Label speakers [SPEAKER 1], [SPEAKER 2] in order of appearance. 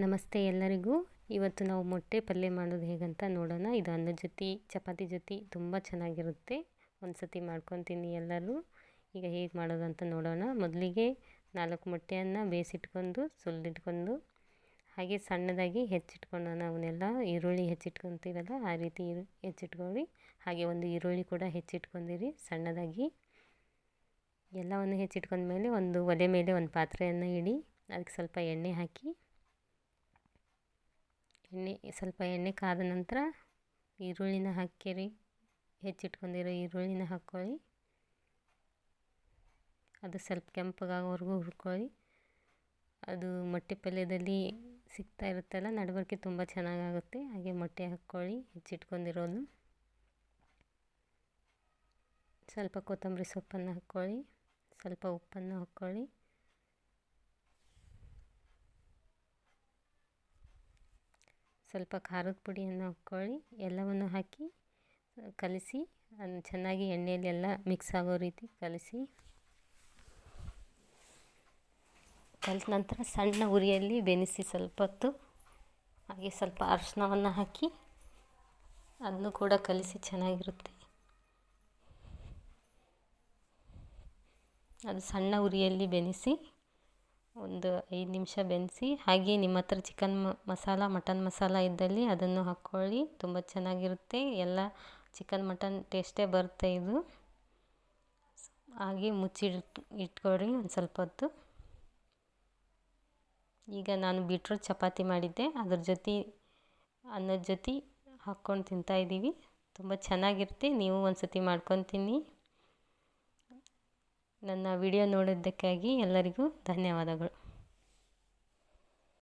[SPEAKER 1] ನಮಸ್ತೆ ಎಲ್ಲರಿಗೂ. ಇವತ್ತು ನಾವು ಮೊಟ್ಟೆ ಪಲ್ಯ ಮಾಡೋದು ಹೇಗಂತ ನೋಡೋಣ. ಇದು ಅನ್ನದ ಜೊತೆ ಚಪಾತಿ ಜೊತೆ ತುಂಬ ಚೆನ್ನಾಗಿರುತ್ತೆ. ಒಂದು ಸತಿ ಮಾಡ್ಕೊತೀನಿ ಎಲ್ಲರೂ. ಈಗ ಹೇಗೆ ಮಾಡೋದು ಅಂತ ನೋಡೋಣ. ಮೊದಲಿಗೆ 4 ಮೊಟ್ಟೆಯನ್ನು ಬೇಯಿಸಿಟ್ಕೊಂಡು ಸುಲಿದಿಟ್ಕೊಂಡು ಹಾಗೆ ಸಣ್ಣದಾಗಿ ಹೆಚ್ಚಿಟ್ಕೊಳ್ಳೋಣ. ಅವನ್ನೆಲ್ಲ ಈರುಳ್ಳಿ ಹೆಚ್ಚಿಟ್ಕೊತೀವಲ್ಲ ಆ ರೀತಿ ಹೆಚ್ಚಿಟ್ಕೊಳ್ಳಿ. ಹಾಗೆ ಒಂದು ಈರುಳ್ಳಿ ಕೂಡ ಹೆಚ್ಚಿಟ್ಕೊಂಡಿರಿ ಸಣ್ಣದಾಗಿ. ಎಲ್ಲವನ್ನು ಹೆಚ್ಚಿಟ್ಕೊಂಡ್ಮೇಲೆ ಒಂದು ಒಲೆ ಮೇಲೆ ಒಂದು ಪಾತ್ರೆಯನ್ನು ಇಡಿ. ಅದಕ್ಕೆ ಸ್ವಲ್ಪ ಎಣ್ಣೆ ಹಾಕಿ, ಸ್ವಲ್ಪ ಎಣ್ಣೆ ಕಾದ ನಂತರ ಈರುಳ್ಳಿನ ಹಾಕಿರಿ. ಹೆಚ್ಚಿಟ್ಕೊಂಡಿರೋ ಈರುಳ್ಳಿನ ಹಾಕ್ಕೊಳ್ಳಿ. ಅದು ಸ್ವಲ್ಪ ಕೆಂಪಗಾಗೋವರೆಗೂ ಹುರ್ಕೊಳ್ಳಿ. ಅದು ಮೊಟ್ಟೆ ಪಲ್ಯದಲ್ಲಿ ಸಿಗ್ತಾ ಇರುತ್ತಲ್ಲ, ನಡಬರ್ಕೆ ತುಂಬ ಚೆನ್ನಾಗಾಗುತ್ತೆ. ಹಾಗೆ ಮೊಟ್ಟೆ ಹಾಕ್ಕೊಳ್ಳಿ ಹೆಚ್ಚಿಟ್ಕೊಂಡಿರೋದು. ಸ್ವಲ್ಪ ಕೊತ್ತಂಬರಿ ಸೊಪ್ಪನ್ನು ಹಾಕ್ಕೊಳ್ಳಿ. ಸ್ವಲ್ಪ ಉಪ್ಪನ್ನು ಹಾಕ್ಕೊಳ್ಳಿ. ಸ್ವಲ್ಪ ಖಾರದ ಪುಡಿಯನ್ನು ಹಾಕ್ಕೊಳ್ಳಿ. ಎಲ್ಲವನ್ನು ಹಾಕಿ ಕಲಿಸಿ ಅದನ್ನು ಚೆನ್ನಾಗಿ ಎಣ್ಣೆಯಲ್ಲಿ ಎಲ್ಲ ಮಿಕ್ಸ್ ಆಗೋ ರೀತಿ ಕಲಿಸಿ. ಕಲಿತ ನಂತರ ಸಣ್ಣ ಉರಿಯಲ್ಲಿ ಬೆನೆಸಿ ಸ್ವಲ್ಪ ಹೊತ್ತು. ಹಾಗೆ ಸ್ವಲ್ಪ ಅರಿಶಿನವನ್ನು ಹಾಕಿ ಅದನ್ನು ಕೂಡ ಕಲಿಸಿ ಚೆನ್ನಾಗಿರುತ್ತೆ. ಅದು ಸಣ್ಣ ಉರಿಯಲ್ಲಿ ಬೆನೆಸಿ ಒಂದು 5 ನಿಮಿಷ ಬೆನೆಸಿ. ಹಾಗೆ ನಿಮ್ಮ ಹತ್ರ ಚಿಕನ್ ಮಸಾಲ ಮಟನ್ ಮಸಾಲ ಇದ್ದಲ್ಲಿ ಅದನ್ನು ಹಾಕ್ಕೊಳ್ಳಿ. ತುಂಬ ಚೆನ್ನಾಗಿರುತ್ತೆ. ಎಲ್ಲ ಚಿಕನ್ ಮಟನ್ ಟೇಸ್ಟೇ ಬರುತ್ತೆ ಇದು. ಹಾಗೆ ಇಟ್ಕೊಳ್ಳಿ ಒಂದು ಸ್ವಲ್ಪ ಹೊತ್ತು. ಈಗ ನಾನು ಬೀಟ್ರೂಟ್ ಚಪಾತಿ ಮಾಡಿದ್ದೆ, ಅದ್ರ ಜೊತೆ ಅನ್ನದ ಜೊತೆ ಹಾಕ್ಕೊಂಡು ತಿಂತಾಯಿದ್ದೀವಿ. ತುಂಬ ಚೆನ್ನಾಗಿರುತ್ತೆ. ನೀವು ಒಂದು ಸತಿ ಮಾಡ್ಕೊಂಡು ತಿನ್ನಿ. ನನ್ನ ವಿಡಿಯೋ ನೋಡಿದ್ದಕ್ಕಾಗಿ ಎಲ್ಲರಿಗೂ ಧನ್ಯವಾದಗಳು.